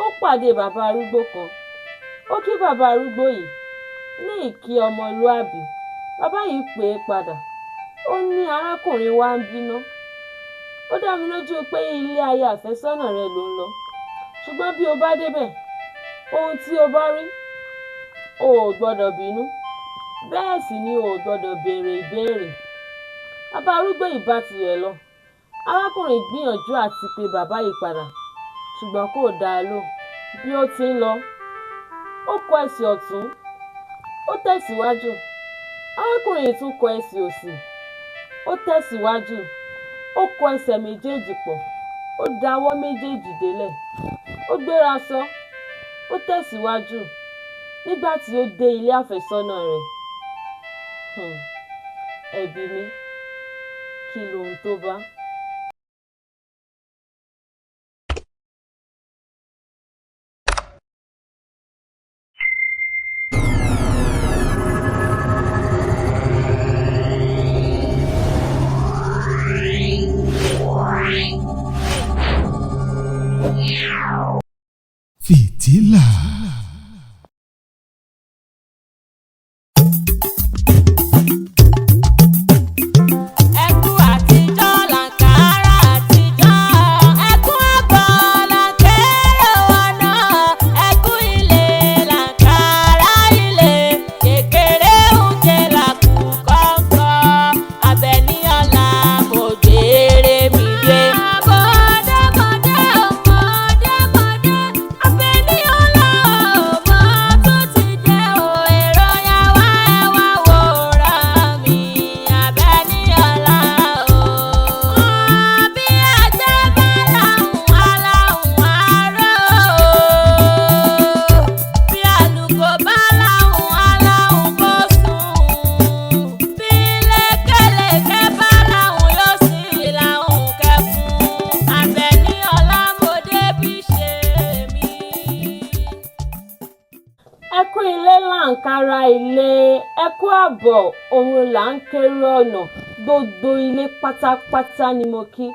ó pàdé bàbá arúgbó kan. Ó kí bàbá arúgbó yìí ní ìkí ọmọlúàbí. Bàbá yìí pè é padà. Ó ní arákùnrin wa ń bínú. Ó dá mi lójú pé ilé ayé àfẹ́sọ́nà rẹ ló ń lọ. Ṣùgbọ́n bí o bá débẹ̀, ohun tí o bá rí, o ò gbọ́dọ̀ bínú. Bẹ́ẹ̀ sì ni o ò gbọ́dọ̀ béèrè ìbéèrè. Bàbá arúgbó yìí bá tirẹ̀ lọ. Arákùnrin gbìyànjú àti pe bàbá yìí padà, ṣùgbọ́n kò dá a lóhùn. Bí ó ti ń lọ, ó kọ ẹsẹ̀ ọ̀tún, ó tẹ̀síwájú. Arákùnrin yìí tún kọ ẹsẹ̀ òsì, ó tẹ̀síwájú. Ó kọ ẹsẹ̀ méjèèjì pọ̀, ó dáwọ́ méjèèjì délẹ̀, ó gbéra sọ, ó tẹ̀síwájú. Nígbà tí ó dé ilé àfẹ́sọ́nà rẹ̀, ẹ̀bi mi, kí lohun tó bá? Fìtílà. Àǹkárá ilé, ẹ kú àbọ̀, òun là ń kéré ọ̀nà. Gbogbo ilé pátápátá ni mo kí.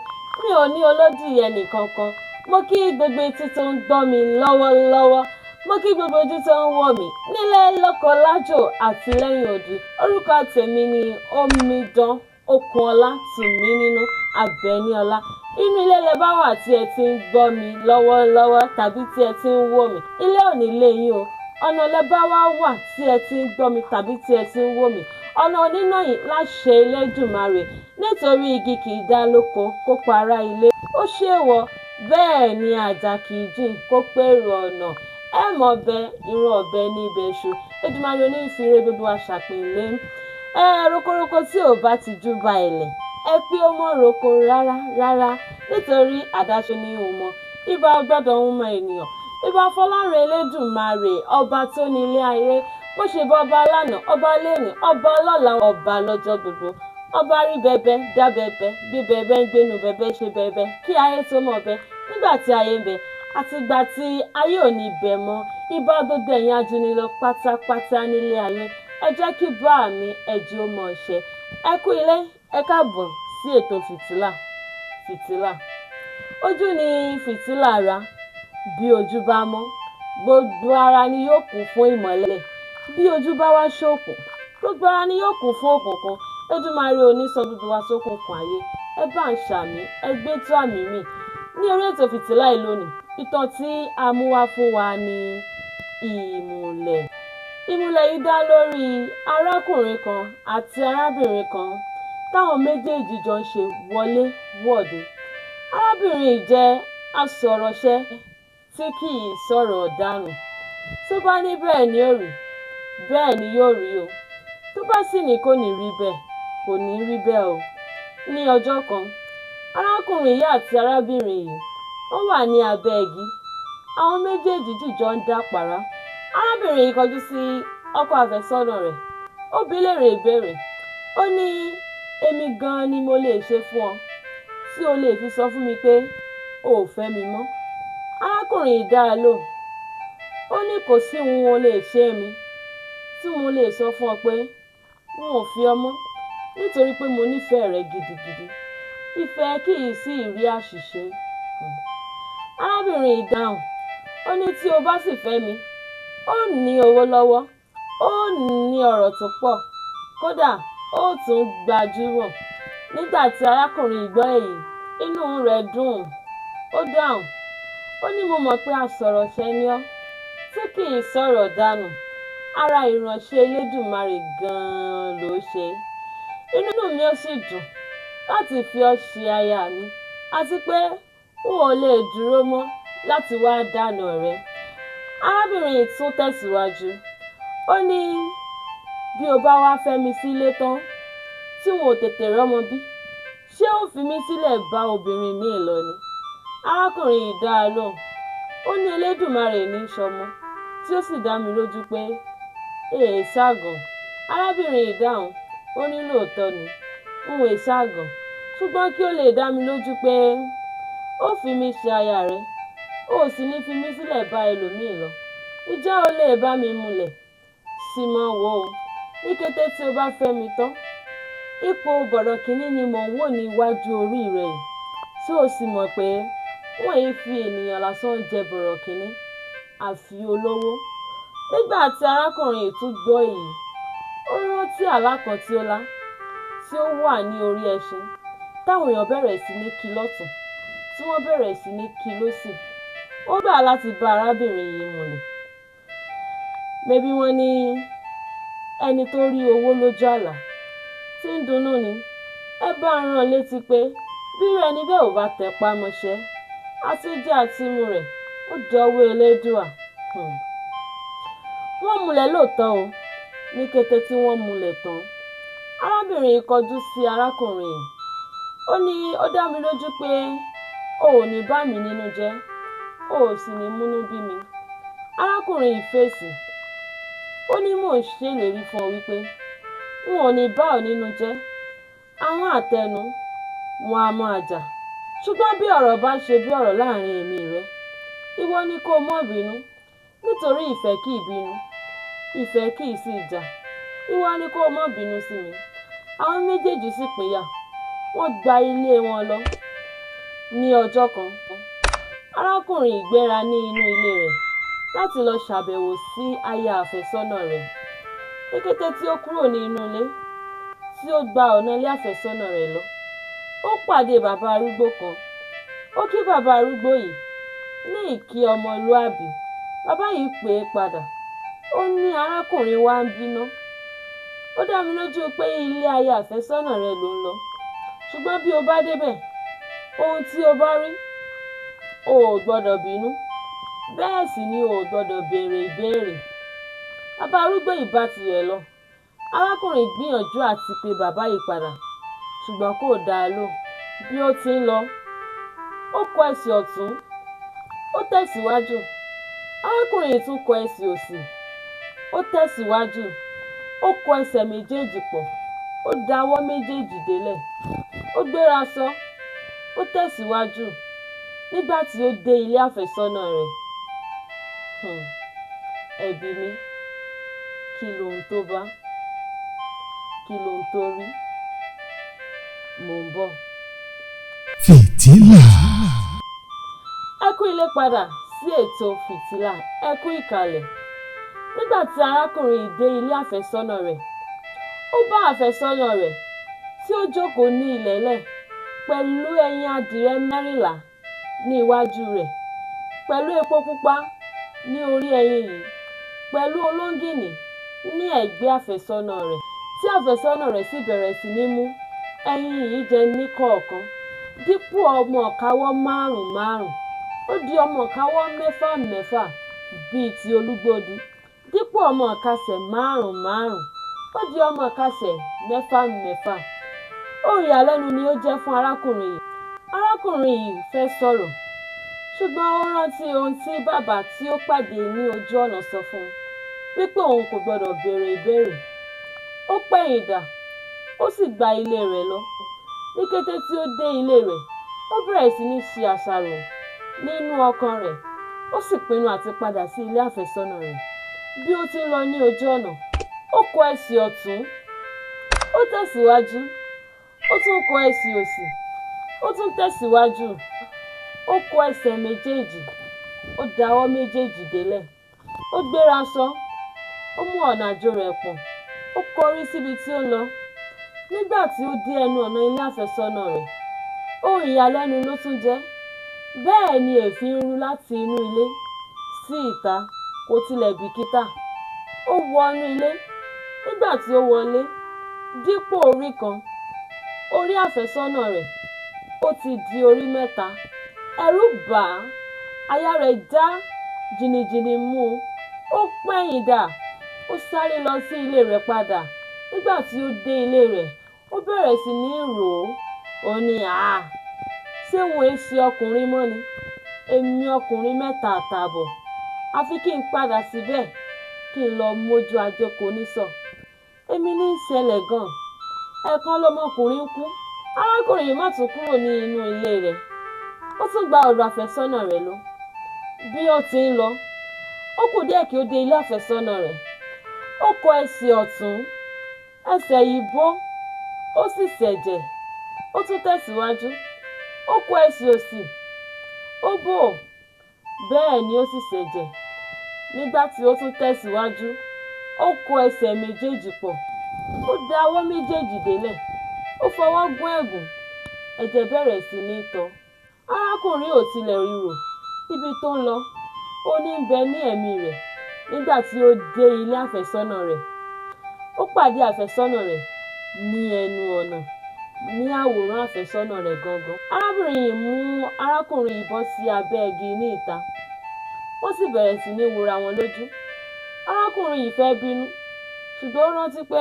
Mi ò ní olódì ẹnìkankan. Mo kí gbogbo etí tó ń gbọ́ mi lọ́wọ́lọ́wọ́. Mo kí gbogbo ojú tó ń wò mí nílé, lóko, lájò àti lẹ́yìn odi. Orúkọ tèmi ni Omidan Okunola Tunmininu Abeniola. Inú ilé lẹ bá wà tí ẹ ti ń gbọ́ mi lọ́wọ́lọ́wọ́ tàbí tí ẹ ti ń wò mí. Ilé ò ní lé yín o. Ọ̀nà lẹ bá wá wà tí ẹ ti ń gbọ́ mi tàbí tí ẹ ti ń wò mí. Ọ̀nà onínà yìí láṣẹ Elédùmarè, nítorí igi kì í dá lóko kó para ilé. Ó ṣèwọ̀, bẹ́ẹ̀ ni àjà kì í jìn kó pèrò ọ̀nà. Ẹ mọ̀ bẹ ìran ọ̀bẹ ní ibẹ̀ ṣu. Èdùmàrè onífìrè gbogbo aṣàpínlé. Rokoroko tí ò bá ti jú ba ilẹ̀, ẹ pé ó mọ̀ roko rárá nítorí àdáṣe ni òun mọ̀. Ibà gbọ́dọ̀ ń mọ ènìyàn. Ìbà fọlọ́run Elédùmarè, ọba tó ní ilé ayé. Bó ṣe bá ọba lánàá, ọba lẹ́nìí, ọba lọ́la, ọba lọ́jọ́ gbogbo. Ọba rí bẹbẹ, dá bẹbẹ, bí bẹbẹ ń gbénu bẹbẹ ṣe bẹbẹ, kí ayé tó mọ̀ bẹ. Nígbà tí ayé ń bẹ, àtìgbà tí ayé ò ní bẹ mọ́. Ìbà gbogbo ẹ̀yin ajúnilọ pátápátá nílé ayé. Ẹ jẹ́ kí bá mi ẹ̀jẹ̀ ó mọ̀ ṣẹ. Ẹ kú ilé, ẹ káàbọ̀ sí ètò Fìtílà. Fìtílà. Ojú ni fìtílà ara. Bí ojú bá mọ́, gbogbo ara ni yóò kún fún ìmọ́lẹ̀. Bí ojú bá wá ṣókùn, gbogbo ara ni yóò kún fún òkùnkùn. Èdùmàrè ò ní sọ gbogbo wa sókùnkùn ayé. Ẹ bá ń ṣàmì, ẹ gbé tó àmì mi. Ní orí ètò Fìtílà yìí lónìí, ìtàn tí a mú wá fún wa ni ìmùlẹ̀. Ìmùlẹ̀ yìí dá lórí arákùnrin kan àti arábìnrin kan táwọn méjèèjì jọ ń ṣe wọlé-wọ̀de. Arábìnrin yìí jẹ́ asọ̀rọ̀ṣẹ́ tí kì í sọ̀rọ̀ dànù. Tó bá ní bẹ́ẹ̀ ni ó rí, bẹ́ẹ̀ ni yóò rí o. Tó bá sì ní kò ní rí bẹ́ẹ̀, kò ní rí bẹ́ẹ̀ o. Ní ọjọ́ kan, arákùnrin yìí àti arábìnrin yìí wọ́n wà ní abẹ́ igi. Àwọn méjèèjì jìjọ ń dápàrá. Arábìnrin yìí kọjú sí ọkọ àfẹ́sọ́nà rẹ̀. Ó bi léèrè ìbéèrè. Ó ní, èmi gan-an ni mo lè ṣe fún ọ tí o lè fi sọ fún mi pé o ò fẹ́ mi mọ́. Arákùnrin yìí dá a lóhùn. Ó ní kò sí ohun o lè ṣe mi tí mo lè sọ fún ọ pé n ò fi ọ mọ́, nítorí pé mo nífẹ̀ẹ́ rẹ gidigidi. Ìfẹ́ kì í sí ìrí àṣìṣe. Arábìnrin yìí dáhùn. Ó ní tí o bá sì fẹ́ mi, ó ní owó lọ́wọ́, ó ní ọrọ̀ tó pọ̀, kódà ó tún gbajúmọ̀. Nígbà tí arákùnrin yìí gbọ́ èyí, inú rẹ̀ dùn. Ó dáhùn, ó ní mo mọ̀ pé asọ̀rọ̀ṣẹ ni ọ́ tí kì í sọ̀rọ̀ dànù. Ara ìránṣẹ́ Elédùmarè gan-an ló ṣe. Inú mi ó sì dùn láti fi ọ́ ṣe aya mi, àti pé n ò lè dúró mọ́ láti wá dáná rẹ. Arábìnrin yìí tún tẹ̀síwájú. Ó ní bí o bá wá fẹ́ mi sílé tán tí n ò tètè rọ́mọ bí, ṣé ó fi mí sílẹ̀ bá obìnrin míì lọ ni? Arákùnrin yìí dá a lóhùn. Ó ní Elédùmarè ní í ṣọmọ, tí ó sì dá mi lójú pé èè ságàn. Arábìnrin yìí dáhùn, ó ní lóòótọ́ ni n ò ságàn, ṣùgbọ́n kí ó lè dá mi lójú pé ó fi mí ṣe aya rẹ̀, ó sì ní fi mí sílẹ̀ bá ẹlòmíì lọ. Ǹjẹ́ o lè bá mi múlẹ̀? Sì mọ̀ wò ó, ní kété tí o bá fẹ́ mi tán, ipò bọ̀rọ̀kìnní ni mò ń wò ní iwájú orí rẹ̀ yìí, tí o sì mọ̀ pé wọ́n yìí fi ènìyàn lásán jẹ bọ̀rọ̀kìnní, àfi olówó. Nígbà tí arákùnrin yìí tún gbọ́ èyí, ó rántí àlá kan tí ó lá, tí ó wà ní orí ẹṣin, táwọn èèyàn bẹ̀rẹ̀ sí ní kí lọ́tùn, tí wọ́n bẹ̀rẹ̀ sí ní kí lósì. Ó gbà láti bá arábìnrin yìí múlẹ̀. Mẹ́bí wọ́n ní ẹni tó rí owó lójú àlá tí ń dunnú ni. Ẹ bá rán létí pé bí irú ẹni bẹ́ẹ̀ ò bá tẹpá mọ́ṣẹ́, àti jẹ àti mu rẹ̀ ó dọwọ́ Elédùà. Wọ́n múlẹ̀ lóòótọ́ o. Ní kété tí wọ́n múlẹ̀ tán, arábìnrin yìí kọjú sí arákùnrin yìí. Ó ní ó dá mi lójú pé o ò ní bá mi nínú jẹ́, o ò sì ní múnú bí mi. Arákùnrin yìí fèsì. Ó ní mò ń ṣèlérí fún ọ wípé n ò ní bá ọ nínú jẹ́. Àwọn àtẹnu wọn a máa jà, ṣùgbọ́n bí ọ̀rọ̀ bá ṣe bí ọ̀rọ̀ láàrin èmi rẹ, ìwọ ni kó má bínú, nítorí ìfẹ́ kì í bínú, ìfẹ́ kì í sì jà. Ìwọ ni kó má bínú sí mi. Àwọn méjèèjì sì pínyà, wọ́n gba ilé wọn lọ. Ní ọjọ́ kan, arákùnrin ìgbéra ní inú ilé rẹ̀ láti lọ ṣàbẹ̀wò sí aya àfẹ́sọ́nà rẹ̀. Ní kété tí ó kúrò ní inú ilé, tí ó gba ọ̀nà ilé àfẹ́sọ́nà rẹ̀ lọ, ó pàdé bàbá arúgbó kan. Ó kí bàbá arúgbó yìí ní ìkí ọmọlúàbí. Bàbá yìí pè é padà. Ó ní arákùnrin wa ń bínú. Ó dá mi lójú pé ilé aya àfẹ́sọ́nà rẹ̀ ló ń lọ, ṣùgbọ́n bí o bá débẹ̀, ohun tí o bá rí, o ò gbọ́dọ̀ bínú, bẹ́ẹ̀ sì ni o ò gbọ́dọ̀ béèrè ìbéèrè. Bàbá arúgbó yìí bá tirẹ̀ lọ. Arákùnrin gbìyànjú àti pe bàbá yìí padà, ṣùgbọ́n kò dá a lóhùn. Bí ó ti ń lọ, ó kọ ẹsẹ̀ ọ̀tún, ó tẹ̀síwájú. Arákùnrin yìí tún kọ ẹsẹ̀ òsì, ó tẹ̀síwájú. Ó kọ ẹsẹ̀ méjèèjì pọ̀, ó dáwọ́ méjèèjì délẹ̀, ó gbéra sọ, ó tẹ̀síwájú. Nígbà tí ó dé ilé àfẹ́sọ́nà rẹ̀, ẹ̀bi mi, kí lohun tó bá, kí lohun tó rí? Mò ń bọ̀. Fìtílà. Ẹ kú ilé padà sí ètò Fìtílà. Ẹ kú ìkàlẹ̀. Nígbà tí arákùnrin yìí dé ilé àfẹ́sọ́nà rẹ̀, ó bá àfẹ́sọ́nà rẹ̀ tí ó jókòó ní ilẹ̀lẹ̀ pẹ̀lú ẹyin adìrẹ 14 ní iwájú rẹ̀, pẹ̀lú epo pupa ní orí ẹyin yìí, pẹ̀lú olóngìní ní ẹ̀gbẹ́ àfẹ́sọ́nà rẹ̀, tí àfẹ́sọ́nà rẹ̀ sì bẹ̀rẹ̀ sí ní mú ẹyin yìí jẹ ní kọ̀ọ̀kan. Dípò ọmọ ìkáwọ́ 5 ó di ọmọ ìkáwọ́ 6 bíi ti olúgbòdì. Dípò ọmọ ìkasẹ̀ 5 ó di ọmọ ìkasẹ̀ 6. Ohun ìyàlẹ́nu ni ó jẹ́ fún arákùnrin yìí. Arákùnrin yìí fẹ́ sọ̀rọ̀, ṣùgbọ́n ó rántí ohun tí bàbá tí ó pàdé ní ojú ọ̀nà sọ fún un, wípé òun kò gbọdọ̀ béèrè ìbéèrè. Ó pẹ̀yìn dà, ó sì gba ilé rẹ̀ lọ. Ní kété tí ó dé ilé rẹ̀, ó bẹ̀rẹ̀ sí ní ṣe àṣàrò nínú ọkàn rẹ̀. Ó sì pinnu àti padà sí ilé àfẹ́sọ́nà rẹ̀. Bí ó ti ń lọ ní ojú ọ̀nà, ó kọ ẹsẹ̀ ọ̀tún, ó tẹ̀síwájú. Ó tún kọ ẹsẹ̀ òsì, ó tún tẹ̀síwájú. Ó kọ ẹsẹ̀ méjèèjì, ó dáwọ́ méjèèjì délẹ̀, ó gbéra sọ, ó mú ọ̀nà àjò rẹ̀ pọ̀n, ó kọrí síbi tí ó ń lọ. Nígbà tí ó dé ẹnu ọ̀nà ilé àfẹ́sọ́nà rẹ̀, ohun ìyàlẹ́nu ló tún jẹ́. Bẹ́ẹ̀ ni èéfín ń rú láti inú ilé sí ìta, kò tilẹ̀ bìkítà. Ó wọ inú ilé. Nígbà tí ó wọlé, dípò orí kan, orí àfẹ́sọ́nà rẹ̀ ó ti di orí mẹ́ta. Ẹ̀rù bà á, àyà rẹ̀ já, jìnnìjìnnì mú un. Ó pẹ̀yìn dà, ó sáré lọ sí ilé rẹ̀ padà. Nígbà tí ó dé ilé rẹ̀, ó bẹ̀rẹ̀ sí ní rò ó. Ó ní ṣé wọn è ṣe ọkùnrin mọ́ ni? Èmi ọkùnrin mẹ́ta àtààbọ̀. Àfi kí n padà síbẹ̀, kí n lọ mójú ajé kò ní sọ. Èmi ní í ṣẹlẹ̀ gan-an. Ẹ̀ẹ̀kan lọmọkùnrin kú. Arákùnrin yìí má tún kúrò ní inú ilé rẹ̀. Ó tún gba ọ̀dọ̀ àfẹ́sọ́nà rẹ̀ lọ. Bí ó ti ń lọ, ó kù díẹ̀ kí ó dé ilé àfẹ́sọ́nà rẹ̀. Ó kọ ẹsẹ̀ ọ̀tún, ẹsẹ̀ yìí bó, ó sì ṣẹ̀jẹ̀. Ó tún tẹ̀síwájú, ó kọ ẹsẹ̀ òsì, ó bò, bẹ́ẹ̀ ni ó sì ṣẹ̀jẹ̀. Nígbà tí ó tún tẹ̀síwájú, ó kọ ẹsẹ̀ méjèèjì pọ̀, ó dá ọwọ́ méjèèjì délẹ̀, ó fọwọ́ gún ẹ̀gún, ẹ̀jẹ̀ bẹ̀rẹ̀ sí ní tọ́. Arákùnrin ò tilẹ̀ ríro ibi tó ń lọ, ó ní ń bẹ ní ẹ̀mí rẹ̀. Nígbà tí ó dé ilé àfẹ́sọ́nà rẹ̀, ó pàdé àfẹ́sọ́nà rẹ̀ ní ẹnu ọ̀nà, ní àwòrán àfẹ́sọ́nà rẹ̀ gangan. Arábìnrin yìí mú arákùnrin yìí bọ́ sí abẹ́ igi ní ìta. Wọ́n sì bẹ̀rẹ̀ sí ní wora wọn lójú. Arákùnrin yìí fẹ́ bínú, ṣùgbọ́n ó rántí pé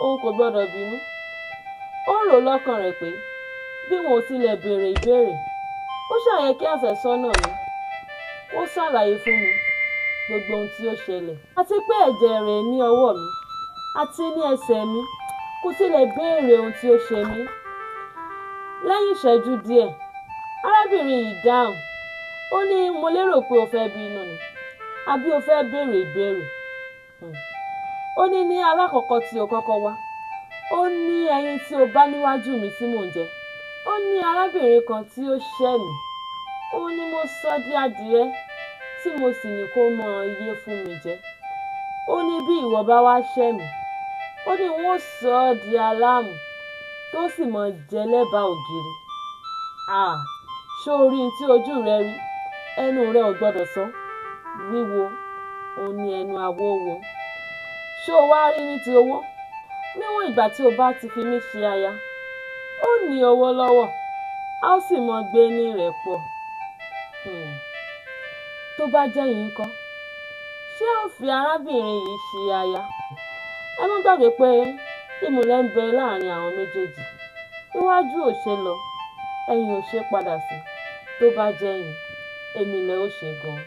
òun kò gbọ́dọ̀ bínú. Ó rò lọ́kàn rẹ̀ pé bí wọn ò tilẹ̀ béèrè ìbéèrè, ó ṣàyẹ kí àfẹ́sọ́nà mi ó ṣàlàyé fún mi gbogbo ohun tí ó ṣẹlẹ̀, àti pé ẹ̀jẹ̀ rẹ̀ ní ọwọ́ mi àti ní ẹsẹ̀ mi, kò tilẹ̀ béèrè ohun tí ó ṣe mí. Lẹ́yìn ìṣẹ́jú díẹ̀, arábìnrin yìí dáhùn. Ó ní, mo lérò pé o fẹ́ bínú ni, àbí o fẹ́ béèrè ìbéèrè. Ó ní alákọ̀ọ́kọ́ tí o kọ́kọ́ wá, ó ní ẹyin tí o bá níwájú mi tí mò ń jẹ. Ó ní arábìnrin kan tí ó ṣẹ̀ mí. Ó ní mo sọ di adìẹ tí mo sì ní kó mọ iye fún mi jẹ. Ó ní bí ìwọ bá wá ṣẹ̀ mí, ó ní wọ́n sọ ọ́ di aláàmù tó sì mọ jẹ lẹ́bàá ògiri. Ṣó orí tí ojú rẹ rí, ẹnu rẹ ò gbọ́dọ̀ sọ. Wíwo òun ni ẹnu awówo. Ṣó wá rí ní ti owó? Níwọ̀n ìgbà tí o bá ti fi mí ṣe aya, ó ní owó lọ́wọ́, a ó sì mọ gbé ní ìrẹ́pọ̀. Tó bá jẹ́ yín ńkọ́, ṣé ó fi arábìnrin yìí ṣe aya? Ẹ má gbàgbé pé ìmùlẹ̀ ń bẹ láàrin àwọn méjèèjì. Iwájú ò ṣe lọ, ẹ̀yìn ò ṣe padà sí. Tó bá jẹ́ yín, èmi lẹ ó ṣe gan-an.